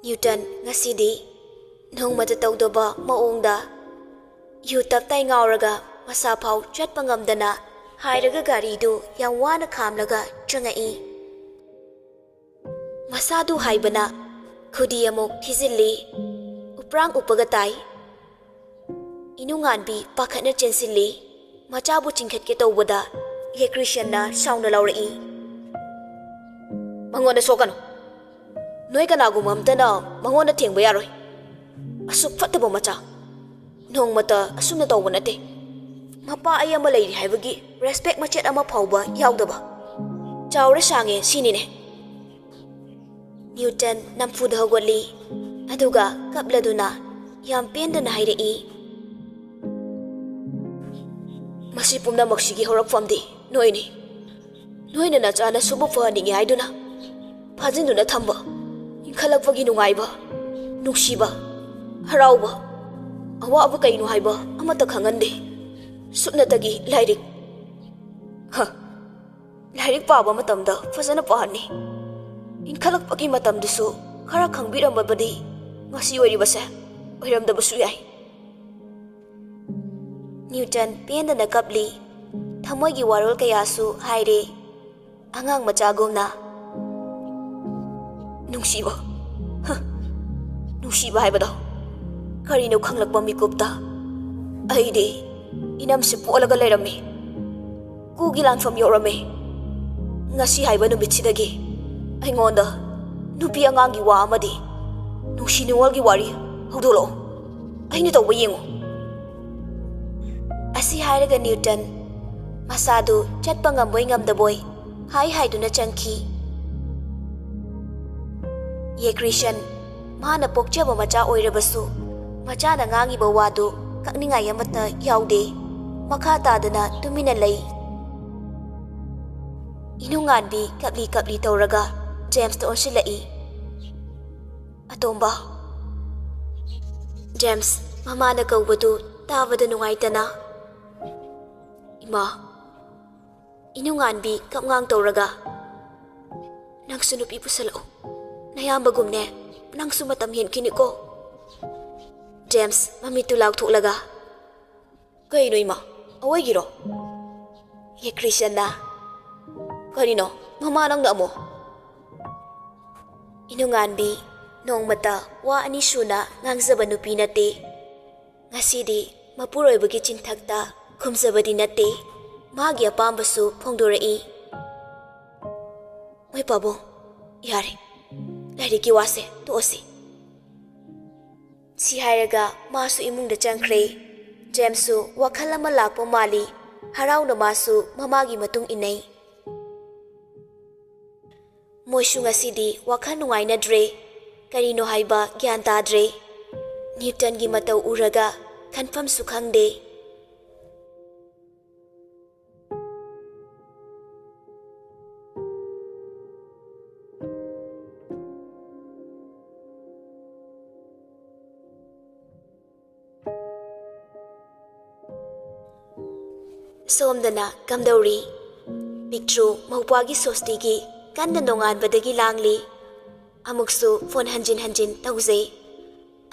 Newton ngasidi nongmata tawdaba maongda yu taptay ngauraga masa phaw chatpa ngamdana hairaga gari du yam wana khamlaga changai masadu haibana khudi amok thizilli uprang upaga tai inunganbi pakhatna chensilli machabu chingkhat ke tawbada ye Christian na sauna laurai mangonda sokano noi kanagum amtana mangonda thengba yaroi asuk fataba macha nongmata asumna tawba nate mapa ay ama leiri haibagi respect machet ama phawba yaudaba chawre sange sinine Newton namfuda hogoli aduga kapladuna yam pendana hairei masi pumna maksigi horak famdi noini noina na chana subu fani haiduna phajinduna thamba khalakpagi nungaiba nuksiba harauba awaba kainu haiba amata khangande supnatagi lairik lairik paba matamda fazana pahani inkhalakpagi matamdusu khara khangbiramabadi ngasi oribase oiramdabasu yai Newton pendana kapli thamoigi warol kayasu haire angang machagomna nungsiba nungsiba haibado karino khanglakba mikupta aide inamse polaga leirame kugi lanfam yorame ngasi haiba numitsidagi aingonda nupi angangi wa amadi nungsinuwalgi wari hudolo aina tawba yengo asi hairaga Newton masadu chatpa ngamboi ngamdaboi hai haiduna changki ye Christian mana pokchaba macha oirabasu macha na ngangi ba wadu kakningai amata yaude makha tadana tumina lei inunganbi kapli tawraga James to onsilai atomba James mama na kawbadu tawada nungaitana ima inunganbi kapngang tawraga nangsu nupi pusalo nayambagumne nangsu matam henkini ko James mamitu laughthoklaga kaino ima awai giro ye Christian na karino mama nang namo inunganbi nongmata wa ani suna ngangjaba nupi nate ngasidi mapuroibagi chinthakta khumjabadi nate magi apambasu phongdorai moi pabo yare lairiki wase tosi si hairaga masu imungda changkhre Jamesu wakhala ma lakpo mali harauna masu mamagi matung inai moishu ngasidi wakhal nungaina dre karino haiba gyan tadre Newton gi matau uraga khanfam su khangde somdana kamdauri pictru maupagi sostigi kanna nongan badagi langli amuksu phone hanjin tauze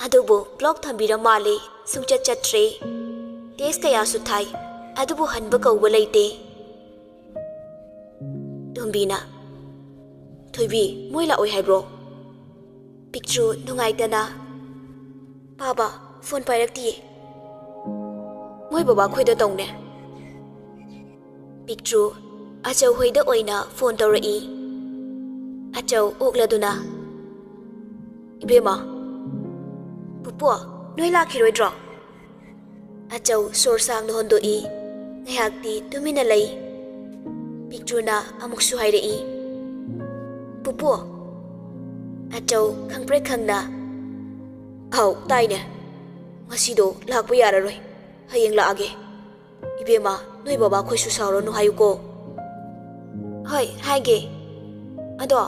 adubu block thambira male sungchat chatre test kaya su thai adubu hanba kawba leite dombina thoibi moila oi haibro pictru nungaitana baba phone pairakti moi baba khoida tongne pictru achau hoida oina phone tawrai achau okladuna ibema pupo noi lakhiroidro achau sorsang no hondo I ngayakti tumina lei pictru na amuksu hairei pupo achau khangpre khangna au taine ngasido lakpa yararoi hayeng laage ibema noi baba khoi su sauro no hayuko hoi haige ado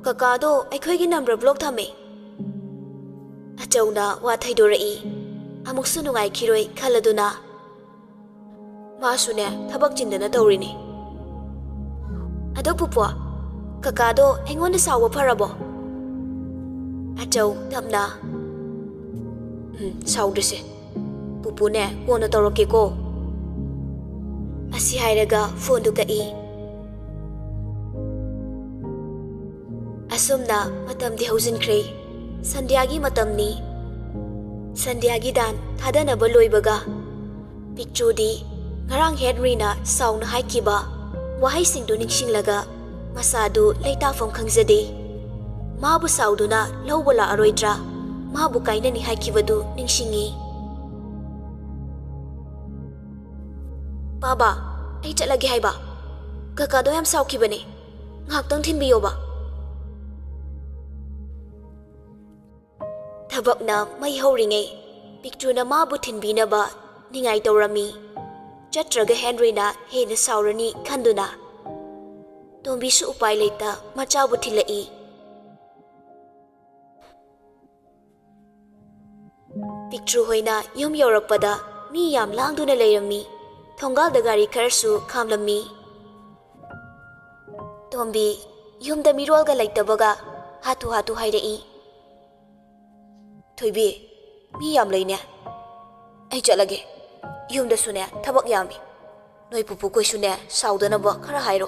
kaka do aikhoi gi number block thame achawna wa thaidorai amuksu nungai khiroi khaladuna masune thabak chindana tawrini ado pupo kaka do engon sawo pharabo Achau tapna. Saudrese. Pupune kono toroke ko. Asi hairaga phone du kai. Asumna matam di hausin kre. Sandyagi matam ni. Sandyagi dan thadana baloi baga. Picture di ngarang Henry na sauna haikiba. Wahai sing du ningsing laga. Masadu leita fong khangzade. Mabu sauduna lawala aroidra. Mabu kaina ni haikibadu ningsingi. Baba, ay chalagi hai ba? Kaka do yam saukibane. Ngaktang thinbiyo ba? Thabak na may hauringay. Picture na mabu thinbina ba? Ningay tawrami. Chatraga Henry na hena saurani khanduna. Tombi su upay leita machabu thilai. Picture hoina yum yorakpada mi yam langduna leirami. Thongal da gari kharsu khamlami. Tombi yum da mirol ga leitabaga hatu hatu hairai. Thoibi mi yam leine. Ai chalage. Yum da sune thabak yami. Noi pupu koi sune saudana ba khara hairo.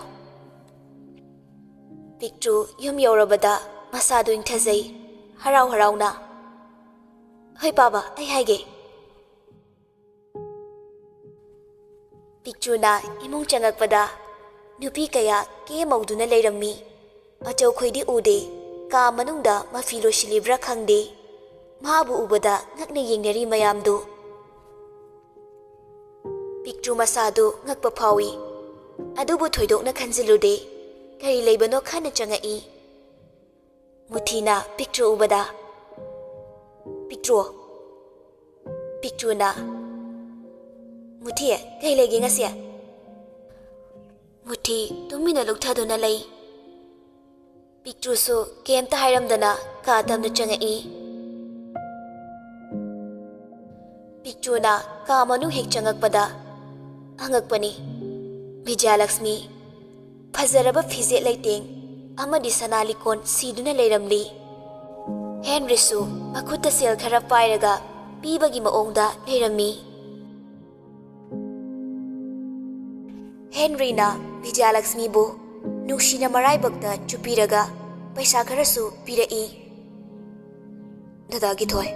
Picture yum yorabada masadu inthazai harau harau na. Hoi baba ai haige. Picture na imong changakpada nupi kaya ke mauduna leirami. Achau khoidi ude ka manungda mafilo silibra khangde. Mabu ubada ngakne yengnari mayamdu. Picture masadu ngakpa phawi. Adubu thoidok na khanjilude. Kari leibano khana changai. Muthina picture ubada. Picture na. Muthi kai legi ngasiya. Muthi tumina lukthaduna lei. Picture so kemta hairamdana ka tamna changai. Picture na ka manu hek changakpada angakpani. Divyalaxmi phazaraba phije leiteng amadi sanalikon siduna leiramli. Henry su makuta sel khara pairaga pibagi maongda leirami. Henry na Divyalaxmi bu nushina marai bakta chupiraga paisa kharasu pirai. Dada gi thoi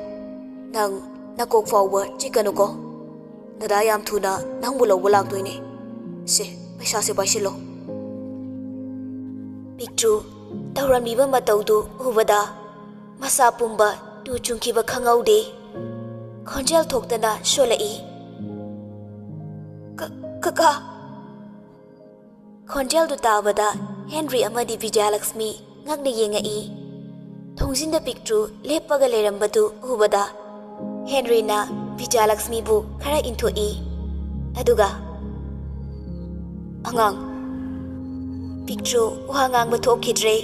nang nakok fawba chikanuko. Dada yam thuna nang bulo lakdoine. Se paisa se paisilo. Picture tawramliba mataudu ubada masa pumba tu chungkiba khangaude. Khonjal thoktana sholai. Kaka. Khonjal du tabada Henry amadi Divyalaxmi ngakne yengai. Thongsinda picture lepaga lerambadu ubada Henry na Divyalaxmi bu khara inthoi. Aduga angang picture uhangang bathokidre.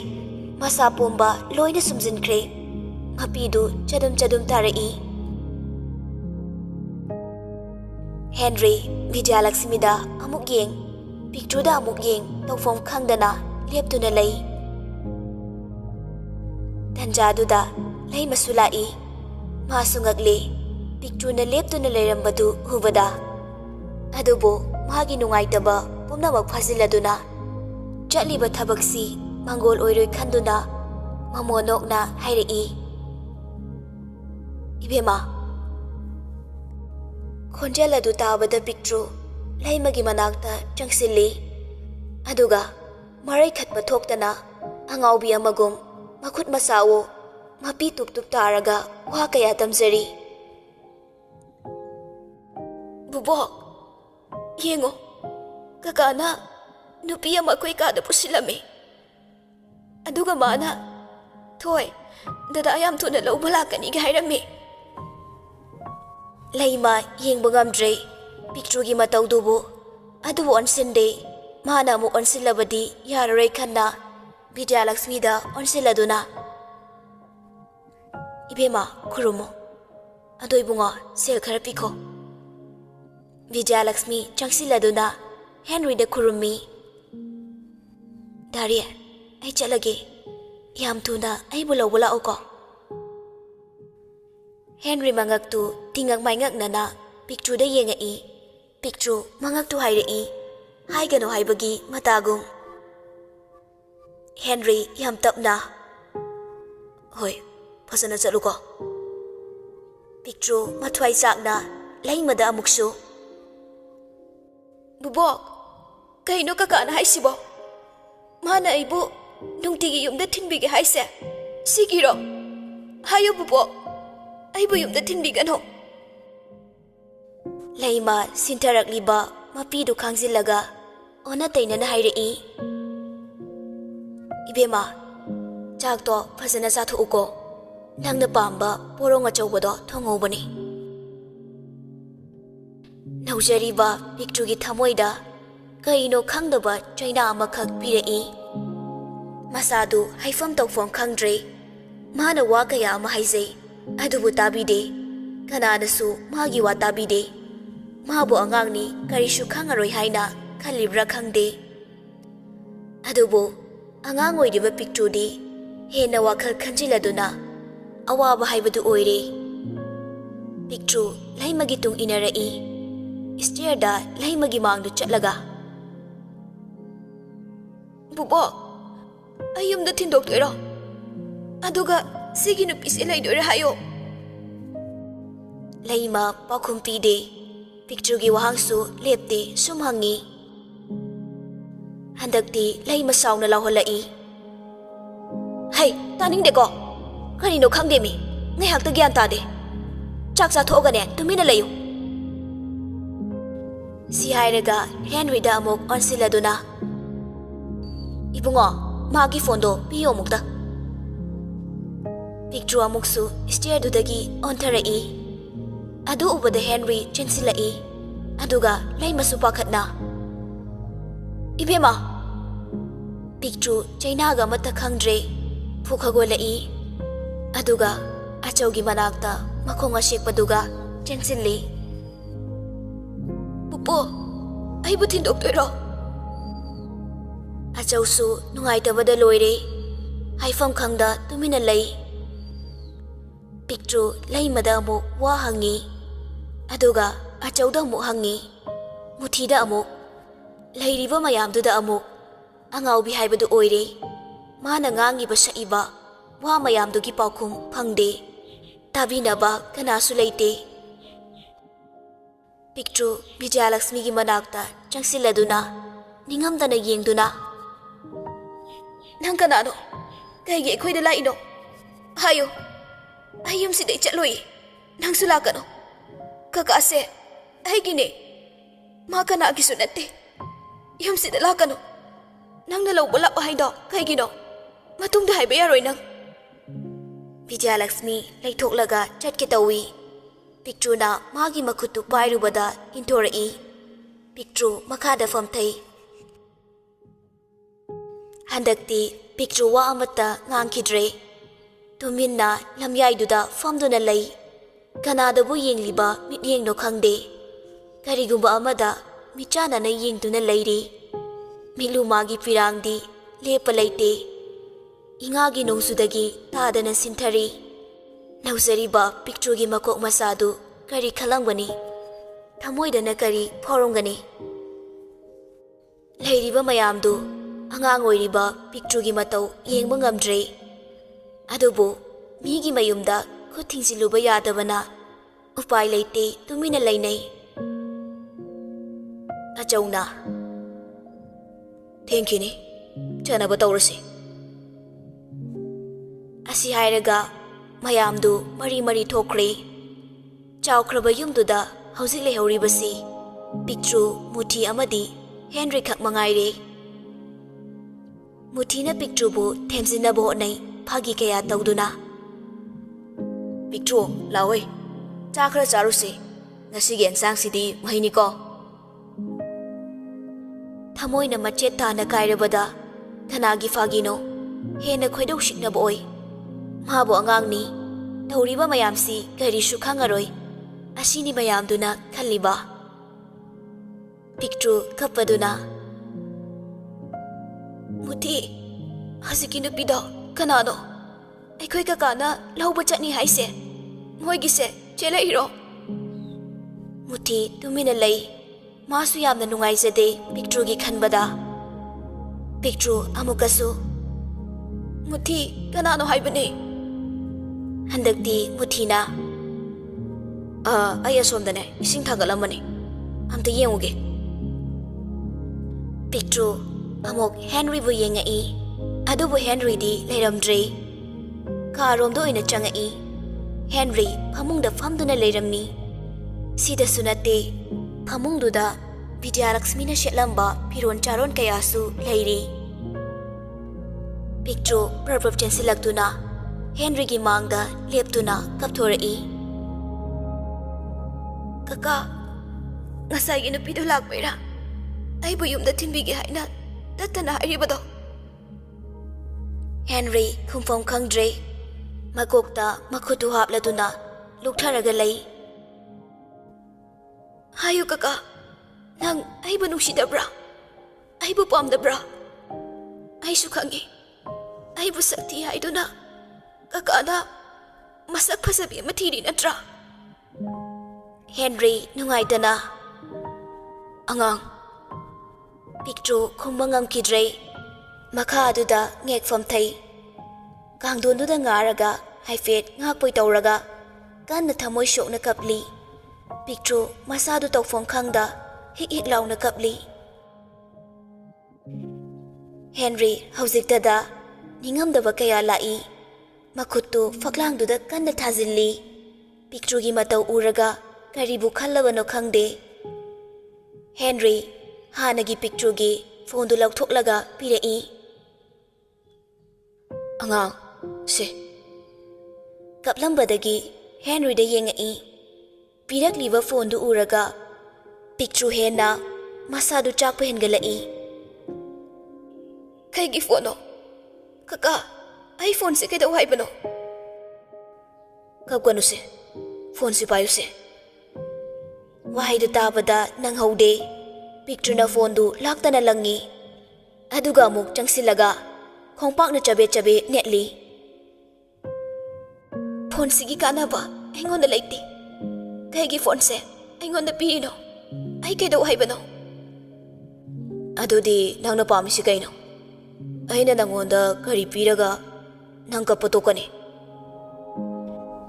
Masa pumba loina sumjinkre. Mapidu chadum tarai. Henry Divyalaxmi da amuk yeng. Picture da amuk yeng tawfom khangdana leptuna lei. Tanjadu da lei masulai. Masungakle picture na leptuna leirambadu hubada. Adubo magi nungaitaba pumnamak phaziladuna. Chaliba thabaksi Mangol oiroi khanduna mamonok na hairai. Ibema khonjala du tabada picture laimagi manakta changsilli. Aduga marai khatpa thoktana angaubi amagum makhut masawo mapi tup taraga wa kaya tamjari. Bubok yengo kakana nupi ama koi kada pusilame. Aduga mana thoi dada yam thuna lawba lakani ga hairami. Laima yengba ngamdre picture gi mataudubu adubu onsinde mana mu onsilabadi yarare khanna Divyalaxmi da onsiladuna. Ibema khurumo adoibunga sel khara pikho. Divyalaxmi changsiladuna Henry da khurumi. Daria ai chalage yam thuna ai bulo bula oko. Henry mangaktu tingak maingak nana Picture da yengai. Picture mangaktu hairei. Haigano haibagi matagong. Henry yam tapna. Hoi, phasana chaluko. Picture mathwai sakna laimada amuksu. Bubok, kaino Kaka na haisibo. Mana aibu nungtigi yumda thinbige haise. Sigiro. Hayo bubok. Aibu yumda thinbigano. Laima sintarakliba mapidu khangzilaga ona tainana hairei. Ibema, chakto phasana chathuko. Nangna pamba porong achawbado thongobani. Naujariba Picture gi thamoida kaino khangdaba chaina amakhak pirei. Masadu haifam tawfam khangdre. Mana wa kaya ama haizei adubu tabide. Kananasu magi wa tabide. Mabu angangni karishu khangaroi haina khalibra khangde. Adubu angang oidiba Picture di hena wakhal khanjiladuna awaba haibadu oire. Picture laimagi tung inarai. Stair da laimagi mangdu chatlaga. Bubo, ayum da tindok toiro. Aduga sigi nupisi laidore hayo. Laima pakhumpi de. Picture gi wahangsu lepte sumhangi. Handakti laima sauna lawhalai. Hey, taning deko. Karino khangdemi. Ngay hakta gyan tade. Chaksa thogane tumina layo. Si hairaga Henry da amok onsiladuna. Ibungo, magi fondo piyo mukta. Picture amuksu stair dudagi ontarai. Adu ubada Henry chinsilai. Aduga laima supakatna. Ibema. Picture Chinaga mata khangdre. Fukhagolai. Aduga achawgi manakta makhonga shekpaduga chinsilli. Pupo, aibu tindok toiro. Achawsu nungaitabada loire. Haifam khangda tumina lai. Picture laimada amuk wa hangi. Aduga achawda amuk hangi. Muthida amuk. Lairiba mayamduda amuk. Angawbi haibadu oire. Mana ngangiba saiba. Wa mayamdugi paukhum phangde. Tabinaba kanasu leite. Picture Divyalaxmi gi manakta changsiladuna ningamdana yengduna. Nang kanano? Kaigi ekhoida laino. Hayo. Ayum sidai chatloi. Nang sulakano. Kaka ase aigine. Ma kana gi sunatte. Yum sida lakano. Nang nalaw balap haido kaigino. Matungda haiba yaroi nang. Divyalaxmi laithoklaga chatke tawi. Picture na magi makutu pairubada intorai. Picture makada famthai. Handakti Picture wa amata ngangkidre. Tuminna lamyaiduda famduna lai. Kanadabu yengliba mityeng no khangde. Karigumba amada michana na yengduna lairi. Milumagi pirangdi lepa laite. Ingagi nungsudagi tadana sinthari. Nauzariba Picture gi makok masadu kari khalangani. Thamoidana kari phorongani. Lairiba mayamdu angang oiriba Picture gi matau yengba ngamdre. Adubu migi mayumda khutthingsiluba yadabana upai leite tumina lainai. Achawna. Thank you ni. Chanaba tawrasi. Asi hairaga mayamdu mari thokre. Chawkraba yumduda hauzik lehoribasi Picture muthi amadi Henry khak mangaire. Muthina Picture bu themsinaba hotnai phagi kaya tawduna. Picture lawe. Cha khara charusi. Ngasigi ensang sidi maini ko. Thamoina machet tana kairabada kanagi fagino hena khoidau shiknaba oi. Mabu angangni tawriba mayamsi karishu khangaroi. Asini mayamduna khalliba. Picture kappaduna. Muthi haziki nupida kanano. Aikhoi Kakana lauba chani haise. ꯃꯣꯏꯒꯤꯁꯦ ꯆꯦꯜꯂꯛꯏꯔꯣ? ꯃꯨꯊꯤ ꯇꯨꯃꯤꯟꯅ ꯂꯩ. ꯃꯥꯁꯨ ꯌꯥꯝꯅ ꯅꯨꯡꯉꯥꯏꯖꯗꯦ ꯄꯤꯛꯇ꯭ꯔꯨꯒꯤ ꯈꯟꯕꯗ. ꯄꯤꯛꯇ꯭ꯔꯨ ꯑꯃꯨꯛꯀꯁꯨ ꯃꯨꯊꯤ ꯀꯅꯥꯅꯣ ꯍꯥꯏꯕꯅꯤ? ꯍꯟꯗꯛꯇꯤ ꯃꯨꯊꯤꯅ ꯑꯩ ꯑꯁꯣꯝꯗꯅꯦ ꯏꯁꯤꯡ ꯊꯥꯡꯒꯠꯂꯝꯕꯅꯤ. ꯑꯝꯇ ꯌꯦꯡꯉꯨꯒꯦ. ꯄꯤꯛꯇ꯭ꯔꯨ ꯑꯃꯨꯛ ꯍꯦꯟꯔꯤꯕꯨ ꯌꯦꯡꯉꯛꯏ. ꯑꯗꯨꯕꯨ ꯍꯦꯟꯔꯤꯗꯤ ꯂꯩꯔꯝꯗ꯭ꯔꯦ. ꯀꯥꯔꯣꯝꯗ ꯑꯣꯏꯅ ꯆꯪꯉꯛꯏ. ꯍꯦꯟꯔꯤ ꯐꯃꯨꯡꯗ ꯐꯝꯗꯨꯅ ꯂꯩꯔꯝꯃꯤ. ꯁꯤꯗꯁꯨ ꯅꯠꯇꯦ, ꯐꯃꯨꯡꯗꯨꯗ ꯕꯤꯗ꯭ꯌꯥꯂꯛꯁꯃꯤꯅ ꯁꯦꯠꯂꯝꯕ ꯐꯤꯔꯣꯟ ꯆꯥꯔꯣꯟ ꯀꯌꯥꯁꯨ ꯂꯩꯔꯤ. ꯄꯤꯛꯇ꯭ꯔꯨ ꯄ꯭ꯔꯞ ꯆꯦꯟꯁꯤꯜꯂꯛꯇꯨꯅ ꯍꯦꯟꯔꯤꯒꯤ ꯃꯥꯡꯗ ꯂꯦꯞꯇꯨꯅ ꯀꯞꯊꯣꯔꯛꯏ. ꯀꯀꯥ, ꯉꯁꯥꯏꯒꯤ ꯅꯨꯄꯤꯗꯨ ꯂꯥꯛꯄꯩꯔꯥ ꯑꯩꯕꯨ ꯌꯨꯝꯗ ꯊꯤꯟꯕꯤꯒꯦ ꯍꯥꯏꯅ ꯇꯠꯇꯅ ꯍꯥꯏꯔꯤꯕꯗꯣ? ꯍꯦꯟꯔꯤ ꯈꯨꯝꯐꯝ ꯈꯪꯗ꯭ꯔꯦ. ꯃꯀꯣꯛꯇ ꯃꯈꯨꯠꯇꯨ ꯍꯥꯞꯂꯗꯨꯅ ꯂꯨꯛꯊꯔꯒ ꯂꯩ. ꯍꯥꯏꯌꯨ ꯀꯀꯥ, ꯅꯪ ꯑꯩꯕꯨ ꯅꯨꯡꯁꯤꯗꯕ꯭ꯔꯥ? ꯑꯩꯕꯨ ꯄꯥꯝꯗꯕ꯭ꯔꯥ? ꯑꯩꯁꯨ ꯈꯪꯉꯤ. ꯑꯩꯕꯨ ꯁꯛꯊꯤ ꯍꯥꯏꯗꯨꯅ ꯀꯀꯥꯅ ꯃꯁꯛ ꯐꯖꯕꯤ ꯑꯃ ꯊꯤꯔꯤ ꯅꯠꯇ꯭ꯔꯥ? ꯍꯦꯟꯔꯤ ꯅꯨꯡꯉꯥꯏꯇꯅ. ꯑꯉꯥꯡ. ꯄꯤꯛꯇ꯭ꯔꯨ ꯈꯨꯝꯕ ꯉꯝꯈꯤꯗ꯭ꯔꯦ. ꯃꯈꯥ ꯑꯗꯨꯗ ꯉꯦꯛꯐꯝ ꯊꯩ. ꯀꯥꯡꯊꯣꯟꯗꯨꯗ ꯉꯥꯔꯒ ꯍꯥꯏꯐꯦꯠ ꯉꯥꯛꯄꯣꯏ ꯇꯧꯔꯒ ꯀꯟꯅ ꯊꯃꯣꯏ ꯁꯣꯛꯅ ꯀꯞꯂꯤ. ꯄꯤꯛꯇ꯭ꯔꯨ ꯃꯁꯥꯗꯨ ꯇꯧꯐꯝ ꯈꯪꯗ ꯍꯤꯛ ꯍꯤꯛ ꯂꯥꯎꯅ ꯀꯞꯂꯤ. ꯍꯦꯟꯔꯤ ꯍꯧꯖꯤꯛꯇꯗ ꯅꯤꯡꯉꯝꯗꯕ ꯀꯌꯥ ꯂꯥꯛꯏ. ꯃꯈꯨꯠꯇꯨ ꯐꯛꯂꯥꯡꯗꯨꯗ ꯀꯟꯅ ꯊꯥꯖꯤꯜꯂꯤ. ꯄꯤꯛꯇ꯭ꯔꯨꯒꯤ ꯃꯇꯧ ꯎꯔꯒ ꯀꯔꯤꯕꯨ ꯈꯜꯂꯕꯅꯣ ꯈꯪꯗꯦ. ꯍꯦꯟꯔꯤ ꯍꯥꯟꯅꯒꯤ ꯄꯤꯛꯇ꯭ꯔꯨꯒꯤ ꯐꯣꯟꯗꯨ ꯂꯧꯊꯣꯛꯂꯒ ꯄꯤꯔꯛꯏ. ꯑꯉꯥꯡ, ꯁꯦ. ꯀꯞꯂꯝꯕꯗꯒꯤ ꯍꯦꯟꯔꯤꯗ ꯌꯦꯡꯉꯛꯏ. ꯄꯤꯔꯛꯂꯤꯕ ꯐꯣꯟꯗꯨ ꯎꯔꯒ ꯄꯤꯛꯇ꯭ꯔꯨ ꯍꯦꯟꯅ ꯃꯁꯥꯗꯨ ꯆꯥꯛꯄ ꯍꯦꯟꯒꯠꯂꯛꯏ. ꯀꯩꯒꯤ ꯐꯣꯟꯅꯣ? ꯀꯀꯥ, ꯑꯩ ꯐꯣꯟꯁꯦ ꯀꯩꯗꯧ ꯍꯥꯏꯕꯅꯣ? ꯀꯞꯀꯅꯨꯁꯦ, ꯐꯣꯟꯁꯤ ꯄꯥꯏꯌꯨꯁꯦ. ꯋꯥꯍꯩꯗꯨ ꯇꯥꯕꯗ ꯅꯪꯍꯧꯗꯦ. ꯄꯤꯛꯇ꯭ꯔꯨꯅ ꯐꯣꯟꯗꯨ ꯂꯥꯛꯇꯅ ꯂꯪꯉꯤ. ꯑꯗꯨꯒ ꯑꯃꯨꯛ ꯆꯪꯁꯤꯜꯂꯒ ꯈꯣꯡꯄꯥꯛꯅ ꯆꯕꯦꯠ ꯆꯕꯦꯠ ꯅꯦꯠꯂꯤ. ꯐꯣꯟꯁꯤꯒꯤ ꯀꯥꯟꯅꯕ ꯑꯩꯉꯣꯟꯗ ꯂꯩꯇꯦ. ꯀꯩꯒꯤ ꯐꯣꯟꯁꯦ ꯑꯩꯉꯣꯟꯗ ꯄꯤꯔꯤꯅꯣ? ꯑꯩ ꯀꯩꯗꯧ ꯍꯥꯏꯕꯅꯣ? ꯑꯗꯨꯗꯤ ꯅꯪꯅ ꯄꯥꯝꯃꯤꯁꯤ ꯀꯩꯅꯣ? ꯑꯩꯅ ꯅꯪꯉꯣꯟꯗ ꯀꯔꯤ ꯄꯤꯔꯒ ꯅꯪ ꯀꯞꯄ ꯇꯣꯛꯀꯅꯤ?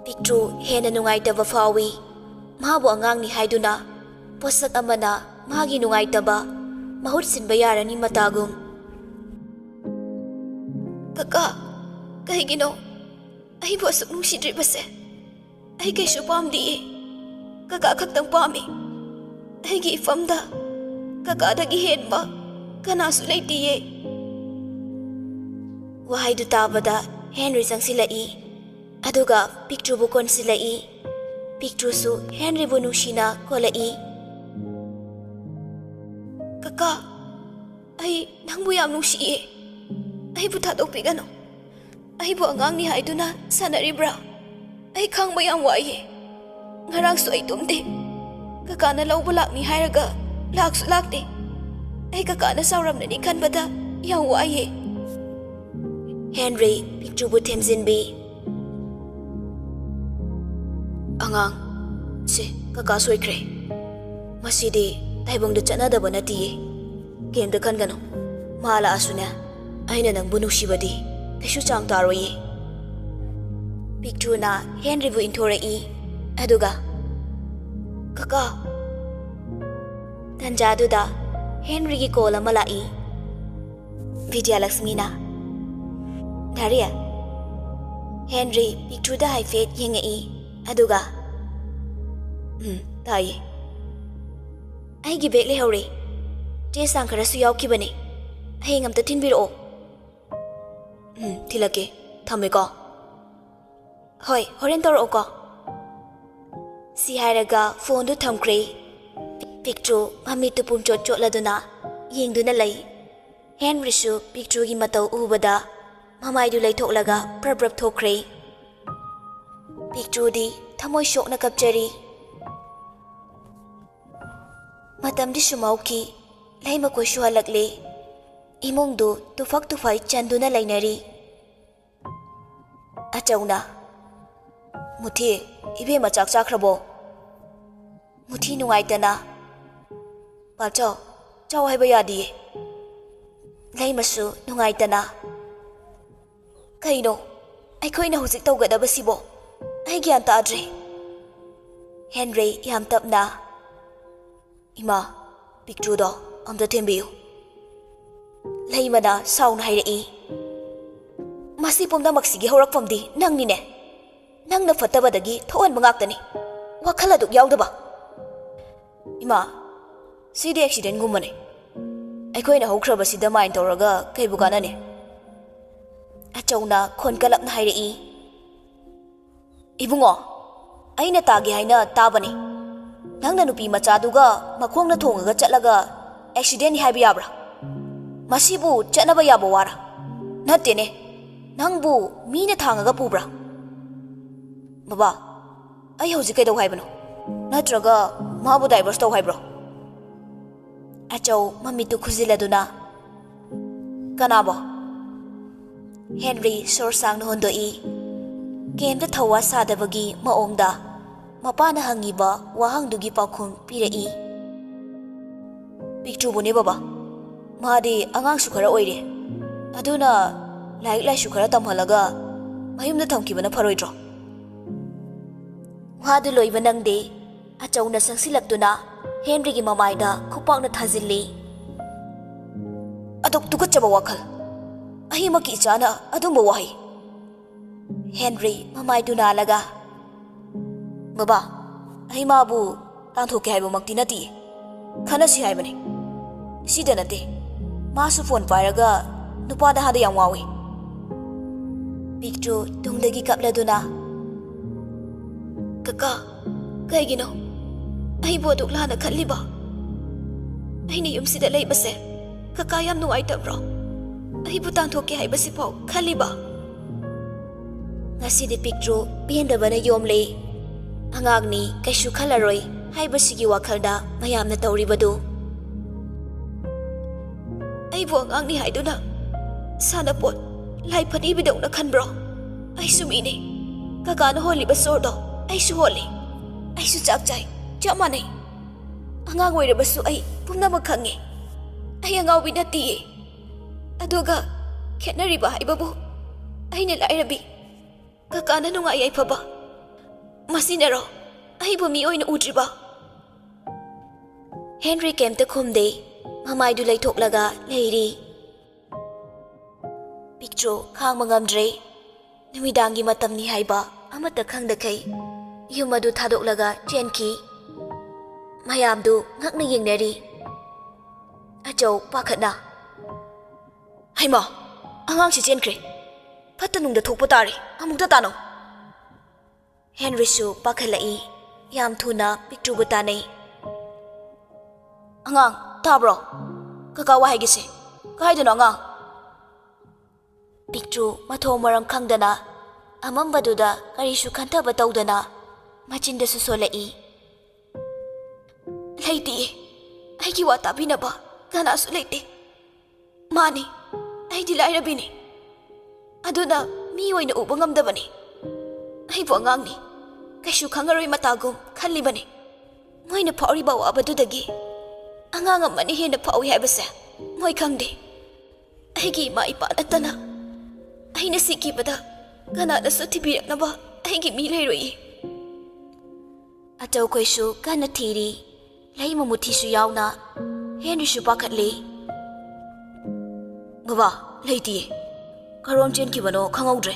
ꯄꯤꯛꯇ꯭ꯔꯨ ꯍꯦꯟꯅ ꯅꯨꯡꯉꯥꯏꯇꯕ ꯐꯥꯎꯏ. ꯃꯥꯕꯨ ꯑꯉꯥꯡꯅꯤ ꯍꯥꯏꯗꯨꯅ ꯄꯣꯠꯁꯛ ꯑꯃꯅ ꯃꯥꯒꯤ ꯅꯨꯡꯉꯥꯏꯇꯕ ꯃꯍꯨꯠ ꯁꯤꯟꯕ ꯌꯥꯔꯅꯤ ꯃꯇꯥꯒꯨꯝ. ꯀꯀꯥ, ꯀꯩꯒꯤꯅꯣ ꯑꯩꯕꯨ ꯑꯁꯨꯛ ꯅꯨꯡꯁꯤꯗ꯭ꯔꯤꯕꯁꯦ? ꯑꯩ ꯀꯩꯁꯨ ꯄꯥꯝꯗꯤꯌꯦ. ꯀꯀꯥ ꯈꯛꯇꯪ ꯄꯥꯝꯃꯤ. ꯑꯩꯒꯤ ꯏꯐꯝꯗ ꯀꯀꯥꯗꯒꯤ ꯍꯦꯟꯕ ꯀꯅꯥꯁꯨ ꯂꯩꯇꯤꯌꯦ. ꯋꯥꯍꯩꯗꯨ ꯇꯥꯕꯗ ꯍꯦꯟꯔꯤ ꯆꯪꯁꯤꯜꯂꯛꯏ. ꯑꯗꯨꯒ ꯄꯤꯛꯇ꯭ꯔꯨꯕꯨ ꯀꯣꯟꯁꯤꯜꯂꯛꯏ. ꯄꯤꯛꯇ꯭ꯔꯨꯁꯨ ꯍꯦꯟꯔꯤꯕꯨ ꯅꯨꯡꯁꯤꯅ ꯀꯣꯜꯂꯛꯏ. ꯀꯀꯥ, ꯑꯩ ꯅꯪꯕꯨ ꯌꯥꯝ ꯅꯨꯡꯁꯤꯌꯦ. ꯑꯩꯕꯨ ꯊꯥꯗꯣꯛꯄꯤꯒꯅꯨ. ꯑꯩꯕꯨ ꯑꯉꯥꯡꯅꯤ ꯍꯥꯏꯗꯨꯅ ꯁꯥꯟꯅꯔꯤꯕ꯭ꯔꯥ? ꯑꯩ ꯈꯪꯕ ꯌꯥꯝ ꯋꯥꯏꯌꯦ. ꯉꯔꯥꯡꯁꯨ ꯑꯩ ꯇꯨꯝꯗꯦ. ꯀꯀꯥꯅ ꯂꯧꯕ ꯂꯥꯛꯅꯤ ꯍꯥꯏꯔꯒ ꯂꯥꯛꯁꯨ ꯂꯥꯛꯇꯦ. ꯑꯩ ꯀꯀꯥꯅ ꯁꯥꯎꯔꯝꯂꯅꯤ ꯈꯟꯕꯗ ꯌꯥꯝ ꯋꯥꯏꯌꯦ. ꯍꯦꯟꯔꯤ ꯄꯤꯛꯇ꯭ꯔꯨꯕꯨ ꯊꯦꯝꯖꯤꯟꯕꯤ. ꯑꯉꯥꯡ, ꯁꯦ ꯀꯀꯥ ꯁꯣꯏꯈ꯭ꯔꯦ. ꯃꯁꯤꯗꯤ ꯇꯥꯏꯕꯪꯗ ꯆꯠꯅꯗꯕ ꯅꯠꯇꯤꯌꯦ. ꯀꯩꯝꯇ ꯈꯟꯒꯅꯨ. ꯃꯥ ꯂꯥꯛꯑꯁꯨꯅꯦ, ꯑꯩꯅ ꯅꯪꯕꯨ ꯅꯨꯡꯁꯤꯕꯗꯤ ꯀꯩꯁꯨ ꯆꯥꯡ ꯇꯥꯔꯣꯏꯌꯦ. ꯄꯤꯛꯇ꯭ꯔꯨꯅ ꯍꯦꯟꯔꯤꯕꯨ ꯏꯟꯊꯣꯔꯛꯏ. ꯑꯗꯨꯒ ꯀꯀꯥ. ꯇꯟꯖꯥꯗꯨꯗ ꯍꯦꯟꯔꯤꯒꯤ ꯀꯣꯜ ꯑꯃ ꯂꯥꯛꯏ. ꯕꯤꯗ꯭ꯌꯥꯂꯛꯁꯃꯤꯅ. ꯙꯥꯔꯤ. ꯍꯦꯟꯔꯤ ꯄꯤꯛꯇ꯭ꯔꯨꯗ ꯍꯥꯏꯐꯦꯠ ꯌꯦꯡꯉꯛꯏ. ꯑꯗꯨꯒ ꯇꯥꯏꯌꯦ. ꯑꯩꯒꯤ ꯕꯦꯛ ꯂꯩꯍꯧꯔꯦ. ꯆꯦ ꯆꯥꯡ ꯈꯔꯁꯨ ꯌꯥꯎꯈꯤꯕꯅꯦ. ꯍꯌꯦꯡ ꯑꯝꯇ ꯊꯤꯟꯕꯤꯔꯛꯑꯣ. ꯊꯤꯜꯂꯛꯀꯦ. ꯊꯝꯃꯦꯀꯣ. ꯍꯣꯏ, ꯍꯣꯔꯦꯟ ꯇꯧꯔꯛꯑꯣꯀꯣ. ꯁꯤ ꯍꯥꯏꯔꯒ ꯐꯣꯟꯗꯨ ꯊꯝꯈ꯭ꯔꯦ. ꯄꯤꯛꯇ꯭ꯔꯨ ꯃꯃꯤꯠꯇꯨ ꯄꯨꯡꯆꯣꯠ ꯆꯣꯠꯂꯗꯨꯅ ꯌꯦꯡꯗꯨꯅ ꯂꯩ. ꯍꯦꯟꯔꯤꯁꯨ ꯄꯤꯛꯇ꯭ꯔꯨꯒꯤ ꯃꯇꯧ ꯎꯕꯗ ꯃꯃꯥꯏꯗꯨ ꯂꯩꯊꯣꯛꯂꯒ ꯄ꯭ꯔꯞ ꯄ꯭ꯔꯞ ꯊꯣꯛꯈ꯭ꯔꯦ. ꯄꯤꯛꯇ꯭ꯔꯨꯗꯤ ꯊꯃꯣꯏ ꯁꯣꯛꯅ ꯀꯞꯆꯔꯤ. ꯃꯇꯝꯗꯤ ꯁꯨꯃꯧꯈꯤ. ꯂꯩ ꯃꯈꯣꯏꯁꯨ ꯍꯜꯂꯛꯂꯦ. ꯏꯃꯨꯡꯗꯨ ꯇꯨꯐꯛ ꯇꯨꯐꯥꯏ ꯆꯟꯗꯨꯅ ꯂꯩꯅꯔꯤ. ꯑꯆꯧꯅ, ꯃꯨꯊꯤ, ibe machak chakrabo muthi nungaitana palchau chau haiba yadi lei masu nungaitana kaino aikoina hujik tawgadaba sibo ai gyan taadre Henry yam tapna ima picture do amda thembiu lei mana sound hairei masi pomda maksigi horak pomdi nangni ne nangna fatabadagi thoan mangaktani wakhala duk yaudaba ima sidi accident gumane aikoina hokhraba sida mind toraga kaibu kanane achawna khon kalapna hairei ibungo aina tagi haina tabani nangna nupi machaduga makhongna thongaga chatlaga accident haiba yabra masibu chatnaba yabo wara nattene nangbu mina thangaga pubra baba ai hojik kai dau haibano natraga mabu divorce tau haibro achaw mami tu khuziladuna kanabo Henry sorsang no hondoi kemda thawa sadabagi maongda mapana hangiba wahangdugi pakhum pirei picture bone baba madi angang sukhara oire aduna laik lai sukhara tamhalaga mayumda thamkibana pharoidro wadu loiba nangde achawna sangsilaktuna Henry gi mamaida khupakna thajilli adok tukachaba wakhal ahi maki chana adumba wahi Henry mamaiduna laga baba ahi mabu tanthoke haiba makti nati khana si haibani sida nate masu phone pairaga nupada hada yam wawi picture tungdagi kapladuna kaka kaigino ai boduk lana khalliba aini yumsida leibase kaka yam nuaitabro ai butang thoke haibasi pau khaliba ngasidi picture pendabana yomle angagni kaishu khalaroi haibasigi wakhalda mayamna tawribadu ai bo angagni haiduna sana pot lai phani bidawna khanbro ai sumini kaka no holi basordo ai su holi ai su chak chai chamane angang oire basu ai pumna makhange ai angaw binati aduga khenari ba haibabu aina lairabi kaka na nungai ai phaba masinero ai bu mi oina udriba Henry kemta khumde mamai du laithok laga leiri picture khang mangamdre numidangi matamni haiba amata khangda kai yumadu thadok laga chenki mayamdu ngakna yengnari achaw pakhatna haima angang si chenkre phatanungda thokpa tari amukta tano Henry su pakhalai yam thuna picture butanai angang tabro kaka wa haigise kaidano angang picture matho maram khangdana amambaduda karisu khantaba tawdana machinda su solai leiti aigi wa tabinaba kana su leite mani aidi lairabini aduna mi oina uba ngamdabani ai bo angangni kaisu khangaroi matagum khallibani moina phawriba wabadudagi angang amani hena phawi haibase moi khangde aigi ma ipa natana aina sikibada kana na suthibiraknaba aigi mi leiroi achaw kaisu kana thiri leima muthi su yauna Henry su pakhatli baba leiti karom chen kibano khangawdre